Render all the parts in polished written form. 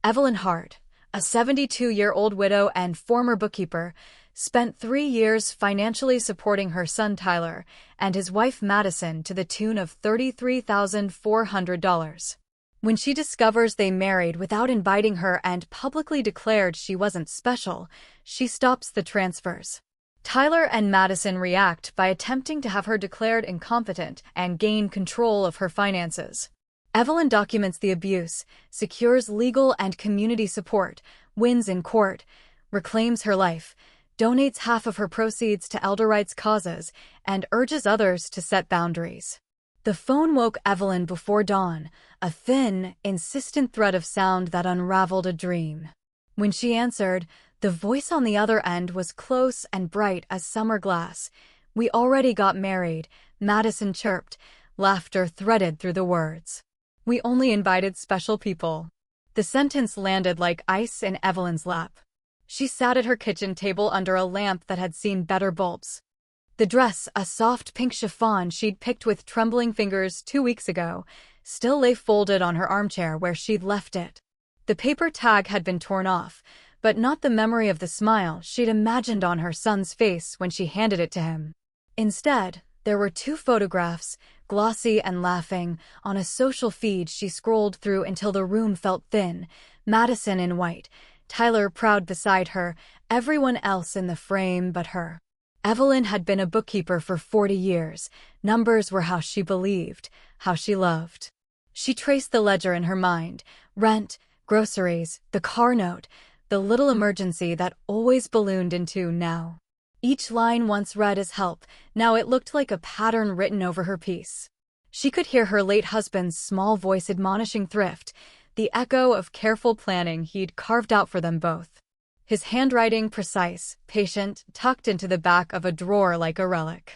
Evelyn Hart, a 72-year-old widow and former bookkeeper, spent 3 years financially supporting her son Tyler and his wife Madison to the tune of $33,400. When she discovers they married without inviting her and publicly declared she wasn't special, she stops the transfers. Tyler and Madison react by attempting to have her declared incompetent and gain control of her finances. Evelyn documents the abuse, secures legal and community support, wins in court, reclaims her life, donates half of her proceeds to elder rights causes, and urges others to set boundaries. The phone woke Evelyn before dawn, a thin, insistent thread of sound that unraveled a dream. When she answered, the voice on the other end was close and bright as summer glass. "We already got married," Madison chirped, laughter threaded through the words. "We only invited special people." The sentence landed like ice in Evelyn's lap. She sat at her kitchen table under a lamp that had seen better bulbs. The dress, a soft pink chiffon she'd picked with trembling fingers 2 weeks ago, still lay folded on her armchair where she'd left it. The paper tag had been torn off, but not the memory of the smile she'd imagined on her son's face when she handed it to him. Instead, there were 2 photographs, glossy and laughing, on a social feed she scrolled through until the room felt thin. Madison in white, Tyler proud beside her, everyone else in the frame but her. Evelyn had been a bookkeeper for 40 years. Numbers were how she believed, how she loved. She traced the ledger in her mind: rent, groceries, the car note, the little emergency that always ballooned into now. Each line once read as help, now it looked like a pattern written over her piece. She could hear her late husband's small voice admonishing thrift, the echo of careful planning he'd carved out for them both. His handwriting precise, patient, tucked into the back of a drawer like a relic.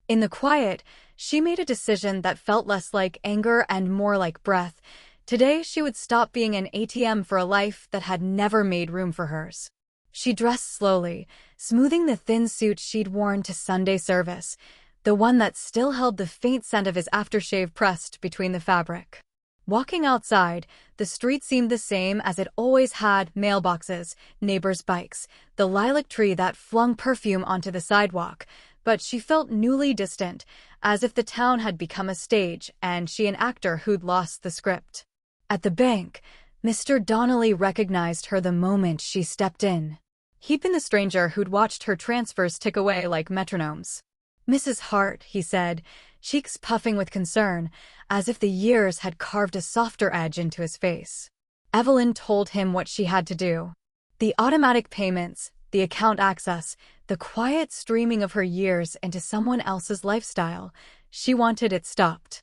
In the quiet, she made a decision that felt less like anger and more like breath. Today she would stop being an ATM for a life that had never made room for hers. She dressed slowly, smoothing the thin suit she'd worn to Sunday service, the one that still held the faint scent of his aftershave pressed between the fabric. Walking outside, the street seemed the same as it always had: mailboxes, neighbors' bikes, the lilac tree that flung perfume onto the sidewalk, but she felt newly distant, as if the town had become a stage and she an actor who'd lost the script. At the bank, Mr. Donnelly recognized her the moment she stepped in. He'd been the stranger who'd watched her transfers tick away like metronomes. "Mrs. Hart," he said, cheeks puffing with concern, as if the years had carved a softer edge into his face. Evelyn told him what she had to do. The automatic payments, the account access, the quiet streaming of her years into someone else's lifestyle. She wanted it stopped.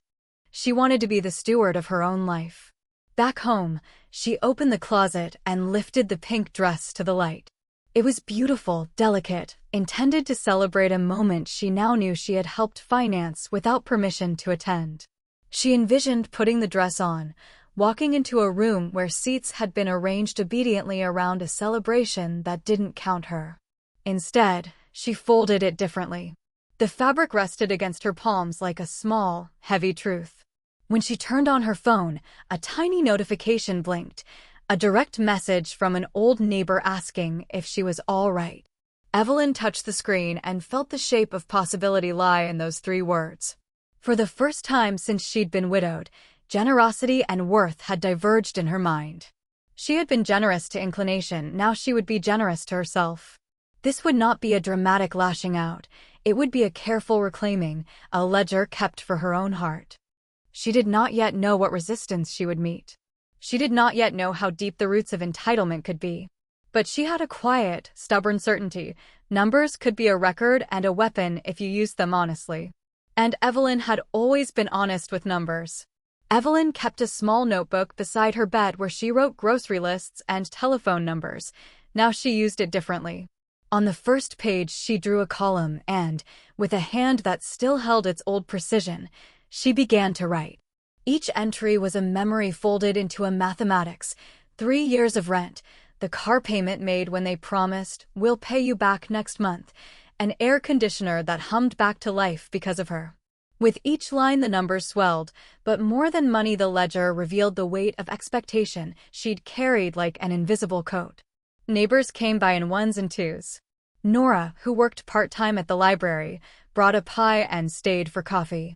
She wanted to be the steward of her own life. Back home, she opened the closet and lifted the pink dress to the light. It was beautiful, delicate, intended to celebrate a moment she now knew she had helped finance without permission to attend. She envisioned putting the dress on, walking into a room where seats had been arranged obediently around a celebration that didn't count her. Instead, she folded it differently. The fabric rested against her palms like a small, heavy truth. When she turned on her phone, a tiny notification blinked, a direct message from an old neighbor asking if she was all right. Evelyn touched the screen and felt the shape of possibility lie in those 3 words. For the first time since she'd been widowed, generosity and worth had diverged in her mind. She had been generous to inclination, now she would be generous to herself. This would not be a dramatic lashing out, it would be a careful reclaiming, a ledger kept for her own heart. She did not yet know what resistance she would meet. She did not yet know how deep the roots of entitlement could be. But she had a quiet, stubborn certainty. Numbers could be a record and a weapon if you used them honestly. And Evelyn had always been honest with numbers. Evelyn kept a small notebook beside her bed where she wrote grocery lists and telephone numbers. Now she used it differently. On the first page she drew a column and, with a hand that still held its old precision, she began to write. Each entry was a memory folded into a mathematics: 3 years of rent, the car payment made when they promised, "We'll pay you back next month," an air conditioner that hummed back to life because of her. With each line the numbers swelled, but more than money the ledger revealed the weight of expectation she'd carried like an invisible coat. Neighbors came by in ones and twos. Nora, who worked part-time at the library, brought a pie and stayed for coffee.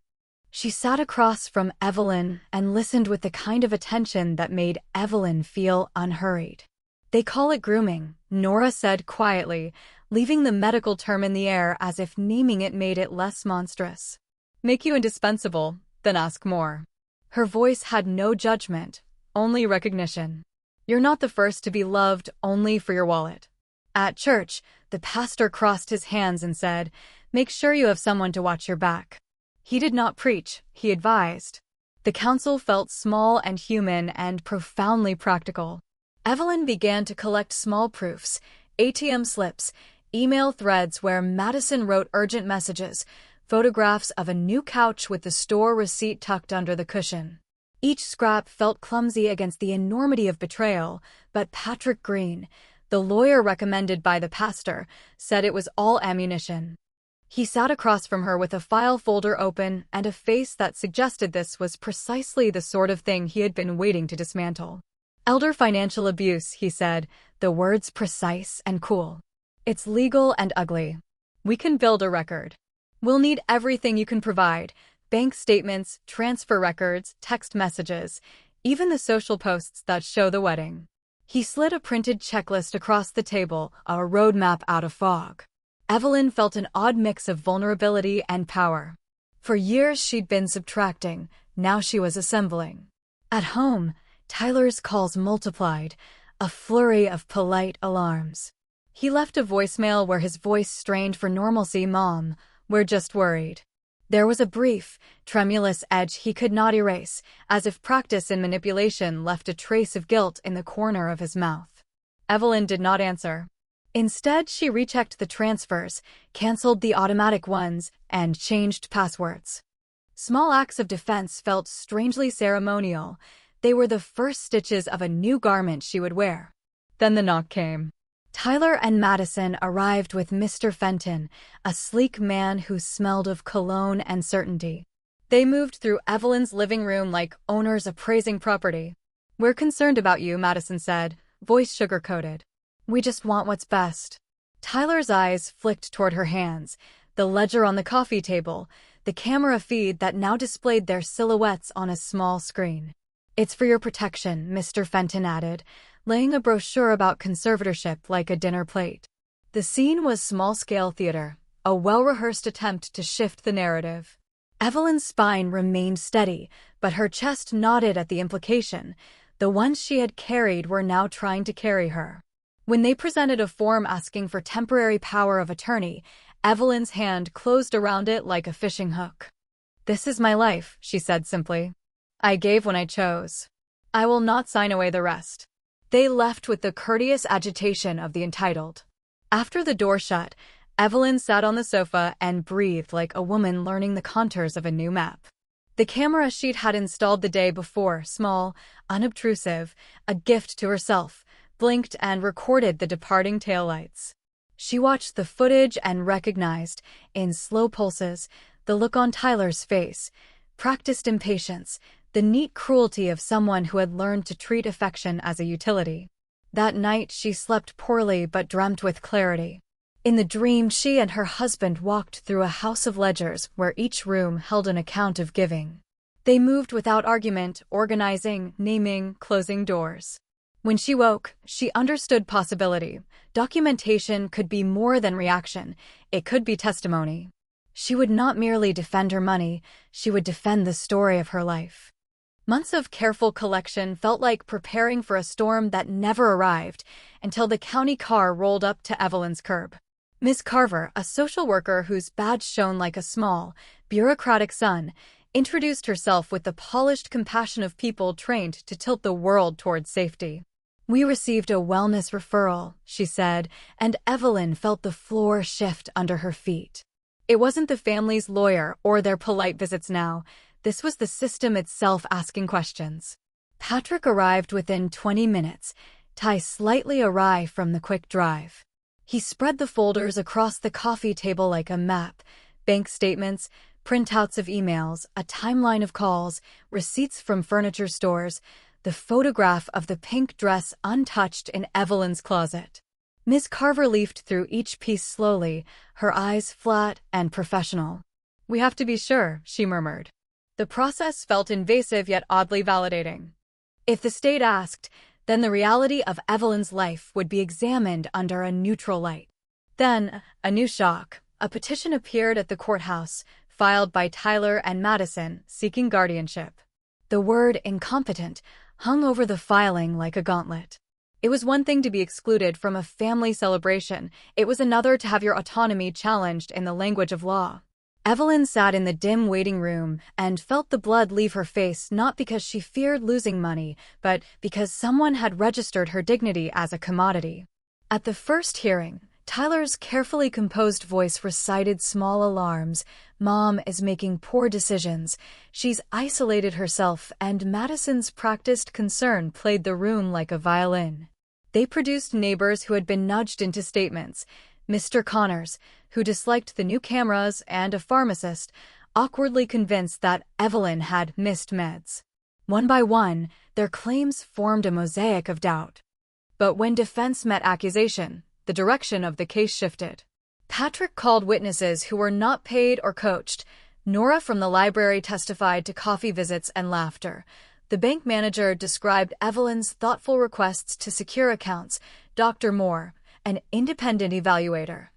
She sat across from Evelyn and listened with the kind of attention that made Evelyn feel unhurried. "They call it grooming," Nora said quietly, leaving the medical term in the air as if naming it made it less monstrous. "Make you indispensable, then ask more." Her voice had no judgment, only recognition. "You're not the first to be loved only for your wallet." At church, the pastor crossed his hands and said, "Make sure you have someone to watch your back." He did not preach, he advised. The council felt small and human and profoundly practical. Evelyn began to collect small proofs, ATM slips, email threads where Madison wrote urgent messages, photographs of a new couch with the store receipt tucked under the cushion. Each scrap felt clumsy against the enormity of betrayal, but Patrick Green, the lawyer recommended by the pastor, said it was all ammunition. He sat across from her with a file folder open and a face that suggested this was precisely the sort of thing he had been waiting to dismantle. "Elder financial abuse," he said, the words precise and cool. "It's legal and ugly. We can build a record. We'll need everything you can provide: bank statements, transfer records, text messages, even the social posts that show the wedding." He slid a printed checklist across the table, a roadmap out of fog. Evelyn felt an odd mix of vulnerability and power. For years she'd been subtracting, now she was assembling. At home, Tyler's calls multiplied, a flurry of polite alarms. He left a voicemail where his voice strained for normalcy. "Mom, we're just worried." There was a brief, tremulous edge he could not erase, as if practice in manipulation left a trace of guilt in the corner of his mouth. Evelyn did not answer. Instead, she rechecked the transfers, canceled the automatic ones, and changed passwords. Small acts of defense felt strangely ceremonial. They were the first stitches of a new garment she would wear. Then the knock came. Tyler and Madison arrived with Mr. Fenton, a sleek man who smelled of cologne and certainty. They moved through Evelyn's living room like owners appraising property. "We're concerned about you," Madison said, voice sugar-coated. "We just want what's best." Tyler's eyes flicked toward her hands, the ledger on the coffee table, the camera feed that now displayed their silhouettes on a small screen. "It's for your protection," Mr. Fenton added, laying a brochure about conservatorship like a dinner plate. The scene was small-scale theater, a well-rehearsed attempt to shift the narrative. Evelyn's spine remained steady, but her chest nodded at the implication. The ones she had carried were now trying to carry her. When they presented a form asking for temporary power of attorney, Evelyn's hand closed around it like a fishing hook. "This is my life," she said simply. "I gave when I chose. I will not sign away the rest." They left with the courteous agitation of the entitled. After the door shut, Evelyn sat on the sofa and breathed like a woman learning the contours of a new map. The camera she'd had installed the day before, small, unobtrusive, a gift to herself, blinked and recorded the departing taillights. She watched the footage and recognized, in slow pulses, the look on Tyler's face, practiced impatience, the neat cruelty of someone who had learned to treat affection as a utility. That night she slept poorly but dreamt with clarity. In the dream, she and her husband walked through a house of ledgers where each room held an account of giving. They moved without argument, organizing, naming, closing doors. When she woke, she understood possibility. Documentation could be more than reaction. It could be testimony. She would not merely defend her money, she would defend the story of her life. Months of careful collection felt like preparing for a storm that never arrived, until the county car rolled up to Evelyn's curb. Miss Carver, a social worker whose badge shone like a small, bureaucratic sun, introduced herself with the polished compassion of people trained to tilt the world towards safety. "We received a wellness referral," she said, and Evelyn felt the floor shift under her feet. It wasn't the family's lawyer or their polite visits now. This was the system itself asking questions. Patrick arrived within 20 minutes, tie slightly awry from the quick drive. He spread the folders across the coffee table like a map: bank statements, Printouts of emails, a timeline of calls, receipts from furniture stores, the photograph of the pink dress untouched in Evelyn's closet. Miss Carver leafed through each piece slowly, her eyes flat and professional. "We have to be sure," she murmured. The process felt invasive yet oddly validating. If the state asked, then the reality of Evelyn's life would be examined under a neutral light. Then, a new shock. A petition appeared at the courthouse, filed by Tyler and Madison, seeking guardianship. The word incompetent hung over the filing like a gauntlet. It was one thing to be excluded from a family celebration, it was another to have your autonomy challenged in the language of law. Evelyn sat in the dim waiting room and felt the blood leave her face not because she feared losing money, but because someone had registered her dignity as a commodity. At the first hearing, Tyler's carefully composed voice recited small alarms. Mom is making poor decisions. She's isolated herself, and Madison's practiced concern played the room like a violin. They produced neighbors who had been nudged into statements. Mr. Connors, who disliked the new cameras, and a pharmacist, awkwardly convinced that Evelyn had missed meds. One by one, their claims formed a mosaic of doubt. But when defense met accusation, the direction of the case shifted. Patrick called witnesses who were not paid or coached. Nora from the library testified to coffee visits and laughter. The bank manager described Evelyn's thoughtful requests to secure accounts. Dr. Moore, an independent evaluator,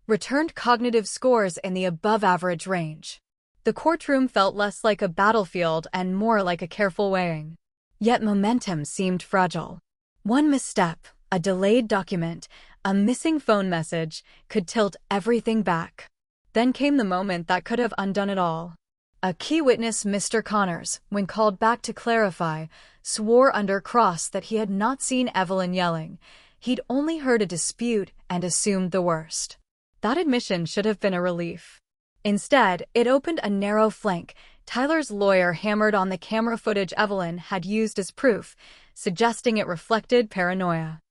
returned cognitive scores in the above-average range. The courtroom felt less like a battlefield and more like a careful weighing. Yet momentum seemed fragile. One misstep, a delayed document, a missing phone message, could tilt everything back. Then came the moment that could have undone it all. A key witness, Mr. Connors, when called back to clarify, swore under cross that he had not seen Evelyn yelling. He'd only heard a dispute and assumed the worst. That admission should have been a relief. Instead, it opened a narrow flank. Tyler's lawyer hammered on the camera footage Evelyn had used as proof, suggesting it reflected paranoia.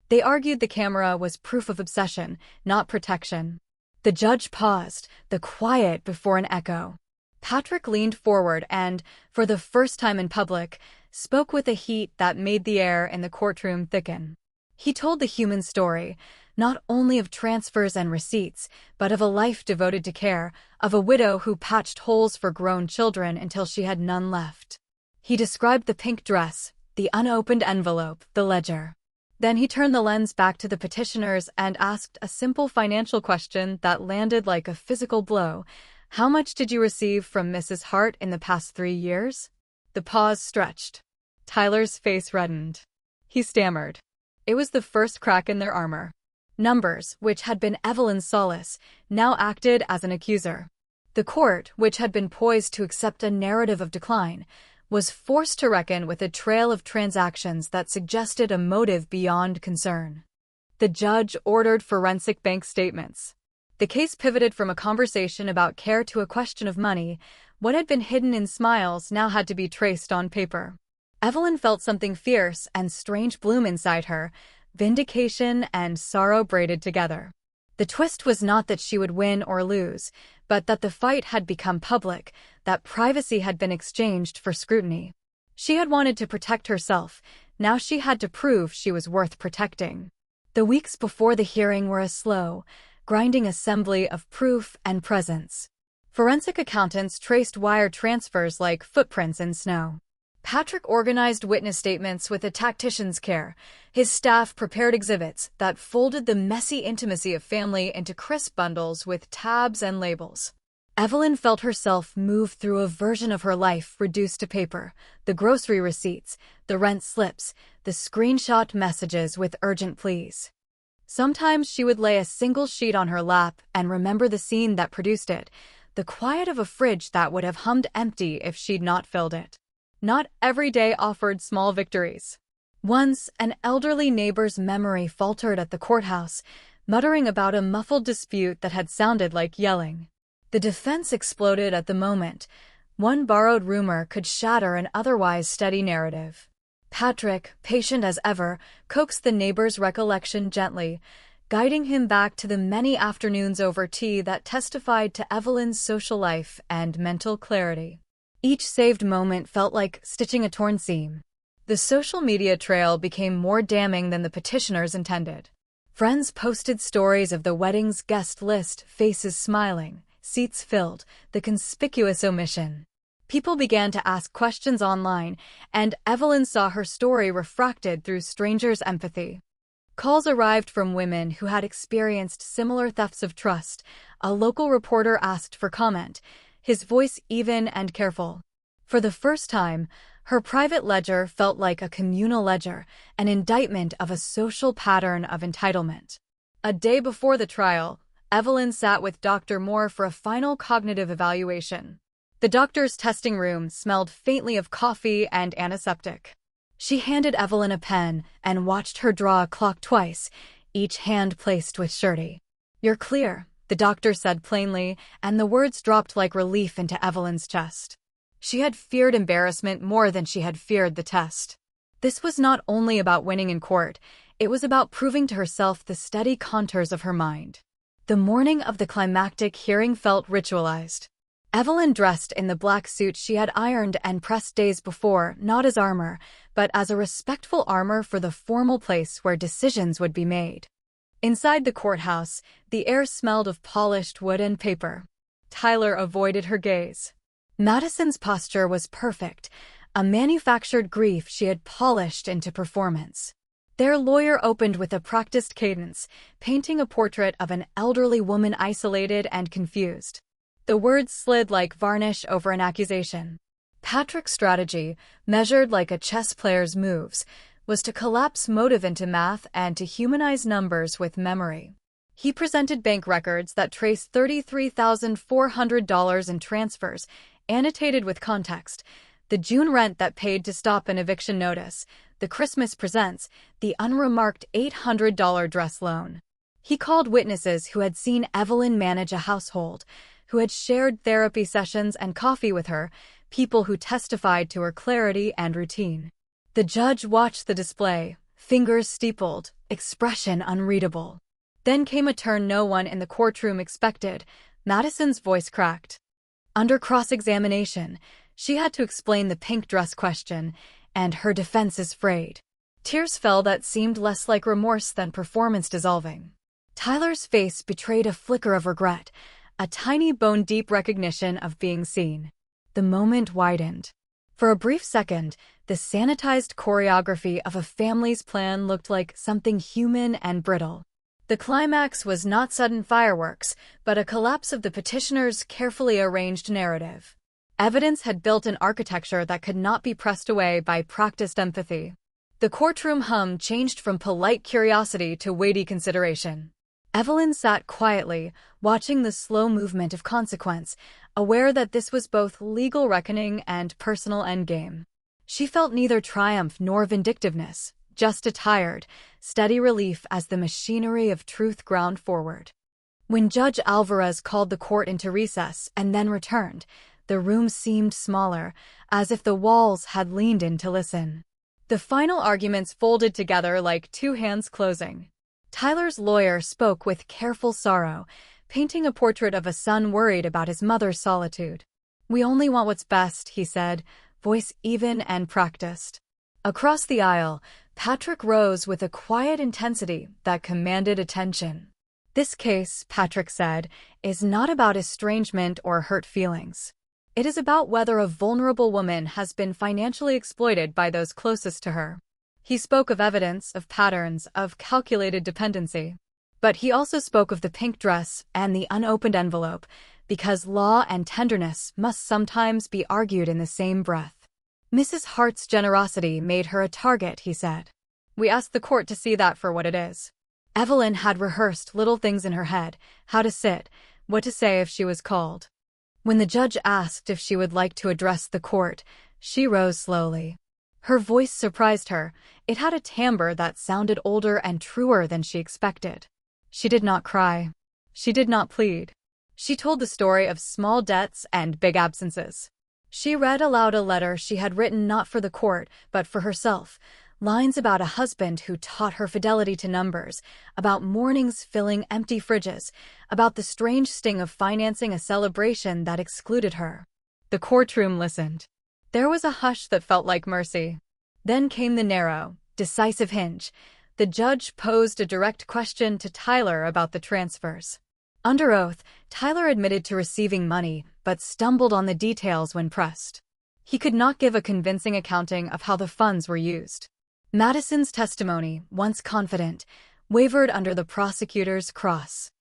They argued the camera was proof of obsession, not protection. The judge paused, the quiet before an echo. Patrick leaned forward and, for the first time in public, spoke with a heat that made the air in the courtroom thicken. He told the human story, not only of transfers and receipts, but of a life devoted to care, of a widow who patched holes for grown children until she had none left. He described the pink dress, the unopened envelope, the ledger. Then he turned the lens back to the petitioners and asked a simple financial question that landed like a physical blow. How much did you receive from Mrs. Hart in the past 3 years? The pause stretched. Tyler's face reddened. He stammered. It was the first crack in their armor. Numbers, which had been Evelyn's solace, now acted as an accuser. The court, which had been poised to accept a narrative of decline, was forced to reckon with a trail of transactions that suggested a motive beyond concern. The judge ordered forensic bank statements. The case pivoted from a conversation about care to a question of money. What had been hidden in smiles now had to be traced on paper. Evelyn felt something fierce and strange bloom inside her, vindication and sorrow braided together. The twist was not that she would win or lose, but that the fight had become public, that privacy had been exchanged for scrutiny. She had wanted to protect herself, now she had to prove she was worth protecting. The weeks before the hearing were a slow, grinding assembly of proof and presence. Forensic accountants traced wire transfers like footprints in snow. Patrick organized witness statements with a tactician's care. His staff prepared exhibits that folded the messy intimacy of family into crisp bundles with tabs and labels. Evelyn felt herself move through a version of her life reduced to paper, the grocery receipts, the rent slips, the screenshot messages with urgent pleas. Sometimes she would lay a single sheet on her lap and remember the scene that produced it, the quiet of a fridge that would have hummed empty if she'd not filled it. Not every day offered small victories. Once, an elderly neighbor's memory faltered at the courthouse, muttering about a muffled dispute that had sounded like yelling. The defense exploded at the moment. One borrowed rumor could shatter an otherwise steady narrative. Patrick, patient as ever, coaxed the neighbor's recollection gently. guiding him back to the many afternoons over tea that testified to Evelyn's social life and mental clarity. Each saved moment felt like stitching a torn seam. The social media trail became more damning than the petitioners intended. Friends posted stories of the wedding's guest list, faces smiling, seats filled, the conspicuous omission. People began to ask questions online, and Evelyn saw her story refracted through strangers' empathy. Calls arrived from women who had experienced similar thefts of trust. A local reporter asked for comment, his voice even and careful. For the first time, her private ledger felt like a communal ledger, an indictment of a social pattern of entitlement. A day before the trial, Evelyn sat with Dr. Moore for a final cognitive evaluation. The doctor's testing room smelled faintly of coffee and antiseptic. She handed Evelyn a pen and watched her draw a clock twice, each hand placed with surety. "You're clear," the doctor said plainly, and the words dropped like relief into Evelyn's chest. She had feared embarrassment more than she had feared the test. This was not only about winning in court, it was about proving to herself the steady contours of her mind. The morning of the climactic hearing felt ritualized. Evelyn dressed in the black suit she had ironed and pressed days before, not as armor, but as a respectful armor for the formal place where decisions would be made. Inside the courthouse, the air smelled of polished wood and paper. Tyler avoided her gaze. Madison's posture was perfect, a manufactured grief she had polished into performance. Their lawyer opened with a practiced cadence, painting a portrait of an elderly woman isolated and confused. The words slid like varnish over an accusation. Patrick's strategy, measured like a chess player's moves, was to collapse motive into math and to humanize numbers with memory. He presented bank records that traced $33,400 in transfers, annotated with context, the June rent that paid to stop an eviction notice, the Christmas presents, the unremarked $800 dress loan. He called witnesses who had seen Evelyn manage a household, who had shared therapy sessions and coffee with her, people who testified to her clarity and routine. The judge watched the display, fingers steepled, expression unreadable. Then came a turn no one in the courtroom expected. Madison's voice cracked. Under cross-examination, she had to explain the pink dress question, and her defenses frayed. Tears fell that seemed less like remorse than performance dissolving. Tyler's face betrayed a flicker of regret, a tiny bone-deep recognition of being seen. The moment widened. For a brief second, the sanitized choreography of a family's plan looked like something human and brittle. The climax was not sudden fireworks, but a collapse of the petitioner's carefully arranged narrative. Evidence had built an architecture that could not be pressed away by practiced empathy. The courtroom hum changed from polite curiosity to weighty consideration. Evelyn sat quietly, watching the slow movement of consequence, aware that this was both legal reckoning and personal endgame. She felt neither triumph nor vindictiveness, just a tired, steady relief as the machinery of truth ground forward. When Judge Alvarez called the court into recess and then returned, the room seemed smaller, as if the walls had leaned in to listen. The final arguments folded together like two hands closing. Tyler's lawyer spoke with careful sorrow, painting a portrait of a son worried about his mother's solitude. "We only want what's best," he said, voice even and practiced. Across the aisle, Patrick rose with a quiet intensity that commanded attention. "This case," Patrick said, "is not about estrangement or hurt feelings. It is about whether a vulnerable woman has been financially exploited by those closest to her." He spoke of evidence, of patterns, of calculated dependency. But he also spoke of the pink dress and the unopened envelope, because law and tenderness must sometimes be argued in the same breath. "Mrs. Hart's generosity made her a target," he said. "We asked the court to see that for what it is." Evelyn had rehearsed little things in her head, how to sit, what to say if she was called. When the judge asked if she would like to address the court, she rose slowly. Her voice surprised her. It had a timbre that sounded older and truer than she expected. She did not cry. She did not plead. She told the story of small debts and big absences. She read aloud a letter she had written not for the court, but for herself, Lines about a husband who taught her fidelity to numbers, about mornings filling empty fridges, about the strange sting of financing a celebration that excluded her. The courtroom listened. There was a hush that felt like mercy. Then came the narrow, decisive hinge. The judge posed a direct question to Tyler about the transfers. Under oath, Tyler admitted to receiving money, but stumbled on the details when pressed. He could not give a convincing accounting of how the funds were used. Madison's testimony, once confident, wavered under the prosecutor's cross.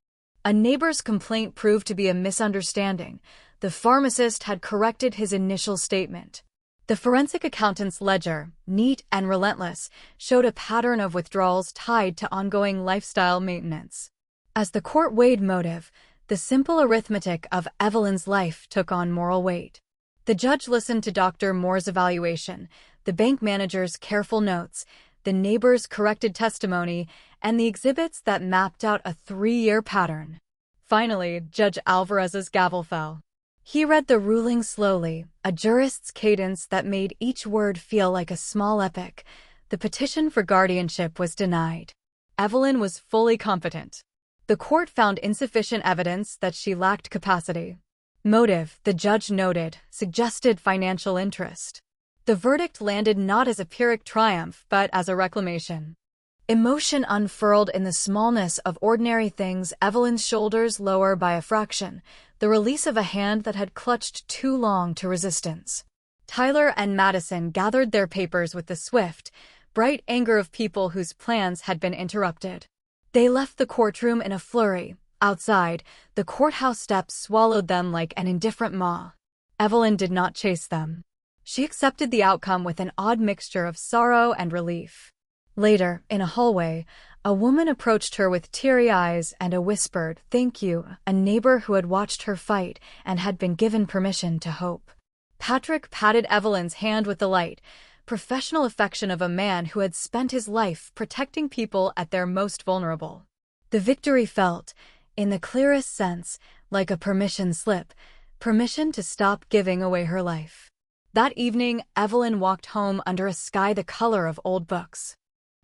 A neighbor's complaint proved to be a misunderstanding. The pharmacist had corrected his initial statement. The forensic accountant's ledger, neat and relentless, showed a pattern of withdrawals tied to ongoing lifestyle maintenance. As the court weighed motive, the simple arithmetic of Evelyn's life took on moral weight. The judge listened to Dr. Moore's evaluation, the bank manager's careful notes, the neighbor's corrected testimony, and the exhibits that mapped out a 3-year pattern. Finally, Judge Alvarez's gavel fell. He read the ruling slowly, a jurist's cadence that made each word feel like a small epic. The petition for guardianship was denied. Evelyn was fully competent. The court found insufficient evidence that she lacked capacity. Motive, the judge noted, suggested financial interest. The verdict landed not as a Pyrrhic triumph, but as a reclamation. Emotion unfurled in the smallness of ordinary things, Evelyn's shoulders lower by a fraction, the release of a hand that had clutched too long to resistance. Tyler and Madison gathered their papers with the swift, bright anger of people whose plans had been interrupted. They left the courtroom in a flurry. Outside, the courthouse steps swallowed them like an indifferent maw. Evelyn did not chase them. She accepted the outcome with an odd mixture of sorrow and relief. Later, in a hallway, a woman approached her with teary eyes and a whispered, "Thank you," a neighbor who had watched her fight and had been given permission to hope. Patrick patted Evelyn's hand with delight, professional affection of a man who had spent his life protecting people at their most vulnerable. The victory felt, in the clearest sense, like a permission slip, permission to stop giving away her life. That evening, Evelyn walked home under a sky the color of old books.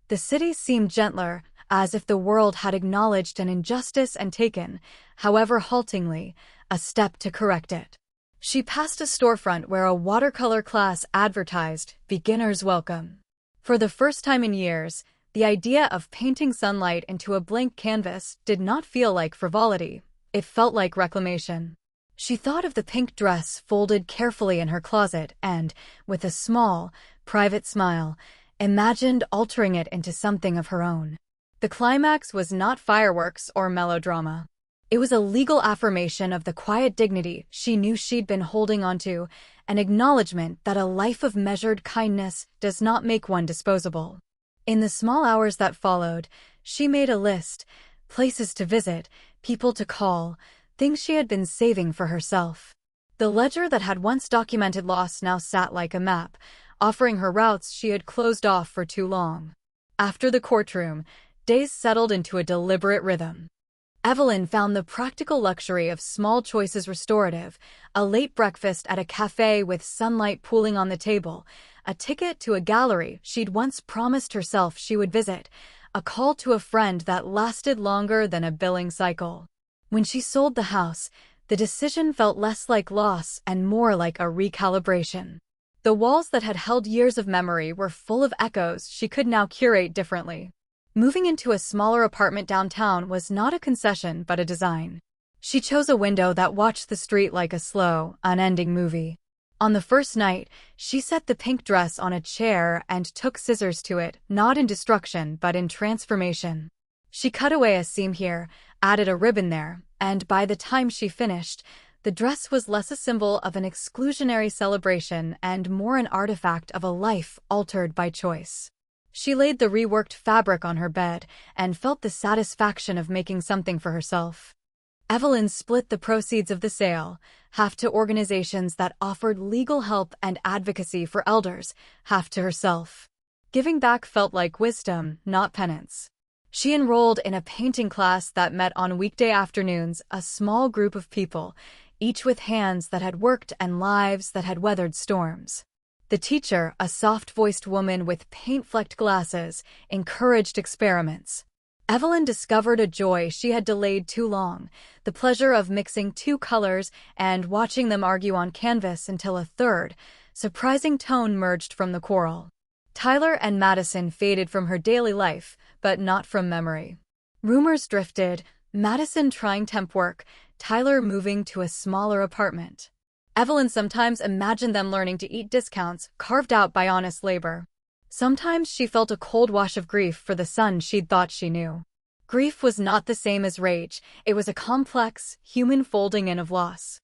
The city seemed gentler, as if the world had acknowledged an injustice and taken, however haltingly, a step to correct it. She passed a storefront where a watercolor class advertised, "Beginner's Welcome." For the first time in years, the idea of painting sunlight into a blank canvas did not feel like frivolity. It felt like reclamation. She thought of the pink dress folded carefully in her closet and, with a small, private smile, imagined altering it into something of her own. The climax was not fireworks or melodrama. It was a legal affirmation of the quiet dignity she knew she'd been holding onto, an acknowledgement that a life of measured kindness does not make one disposable. In the small hours that followed, she made a list, places to visit, people to call, things she had been saving for herself. The ledger that had once documented loss now sat like a map, offering her routes she had closed off for too long. After the courtroom, days settled into a deliberate rhythm. Evelyn found the practical luxury of small choices restorative, a late breakfast at a cafe with sunlight pooling on the table, a ticket to a gallery she'd once promised herself she would visit, a call to a friend that lasted longer than a billing cycle. When she sold the house, the decision felt less like loss and more like a recalibration. The walls that had held years of memory were full of echoes she could now curate differently. Moving into a smaller apartment downtown was not a concession but a design. She chose a window that watched the street like a slow, unending movie. On the first night, she set the pink dress on a chair and took scissors to it, not in destruction but in transformation. She cut away a seam here, added a ribbon there, and by the time she finished, the dress was less a symbol of an exclusionary celebration and more an artifact of a life altered by choice. She laid the reworked fabric on her bed and felt the satisfaction of making something for herself. Evelyn split the proceeds of the sale, half to organizations that offered legal help and advocacy for elders, half to herself. Giving back felt like wisdom, not penance. She enrolled in a painting class that met on weekday afternoons, a small group of people, each with hands that had worked and lives that had weathered storms. The teacher, a soft-voiced woman with paint-flecked glasses, encouraged experiments. Evelyn discovered a joy she had delayed too long, the pleasure of mixing two colors and watching them argue on canvas until a third, surprising tone merged from the quarrel. Tyler and Madison faded from her daily life, but not from memory. Rumors drifted, Madison trying temp work, Tyler moving to a smaller apartment. Evelyn sometimes imagined them learning to eat discounts carved out by honest labor. Sometimes she felt a cold wash of grief for the son she'd thought she knew. Grief was not the same as rage, it was a complex, human folding in of loss.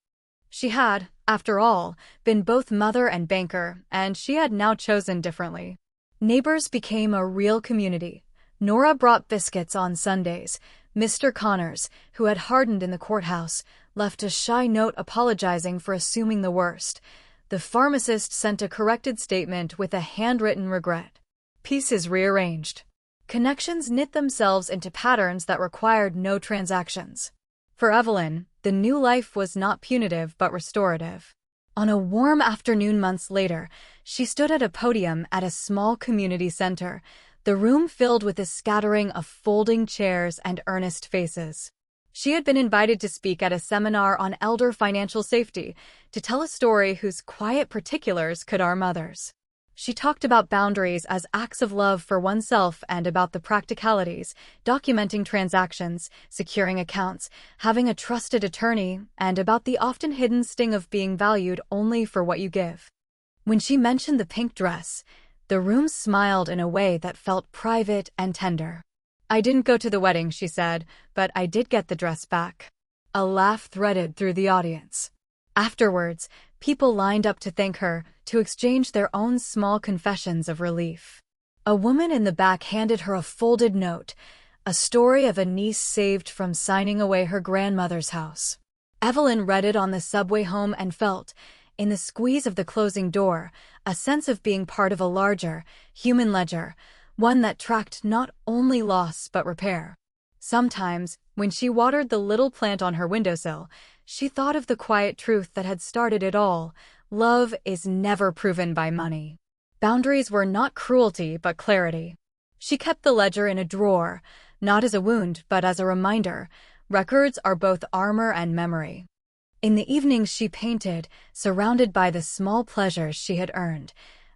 She had, after all, been both mother and banker, and she had now chosen differently. Neighbors became a real community. Nora brought biscuits on Sundays. Mr. Connors, who had hardened in the courthouse, left a shy note apologizing for assuming the worst. The pharmacist sent a corrected statement with a handwritten regret. Pieces rearranged. Connections knit themselves into patterns that required no transactions. For Evelyn, the new life was not punitive but restorative. On a warm afternoon months later, she stood at a podium at a small community center, the room filled with a scattering of folding chairs and earnest faces. She had been invited to speak at a seminar on elder financial safety, to tell a story whose quiet particulars could harm others. She talked about boundaries as acts of love for oneself and about the practicalities, documenting transactions, securing accounts, having a trusted attorney, and about the often hidden sting of being valued only for what you give. When she mentioned the pink dress, the room smiled in a way that felt private and tender. "I didn't go to the wedding," she said, "but I did get the dress back." A laugh threaded through the audience. Afterwards, people lined up to thank her, to exchange their own small confessions of relief. A woman in the back handed her a folded note, a story of a niece saved from signing away her grandmother's house. Evelyn read it on the subway home and felt, in the squeeze of the closing door, a sense of being part of a larger, human ledger, one that tracked not only loss but repair. Sometimes, when she watered the little plant on her windowsill, she thought of the quiet truth that had started it all: love is never proven by money. Boundaries were not cruelty but clarity. She kept the ledger in a drawer, not as a wound but as a reminder. Records are both armor and memory. In the evenings she painted, surrounded by the small pleasures she had earned: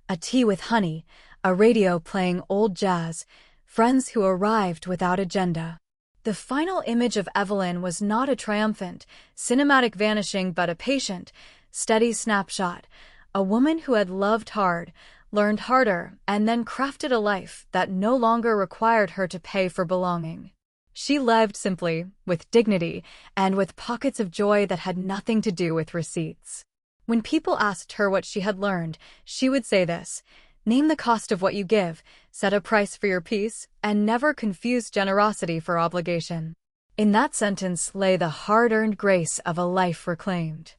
a tea with honey, a radio playing old jazz, friends who arrived without agenda. The final image of Evelyn was not a triumphant, cinematic vanishing but a patient, steady snapshot, a woman who had loved hard, learned harder, and then crafted a life that no longer required her to pay for belonging. She lived simply, with dignity, and with pockets of joy that had nothing to do with receipts. When people asked her what she had learned, she would say this: name the cost of what you give, set a price for your peace, and never confuse generosity for obligation. In that sentence lay the hard-earned grace of a life reclaimed.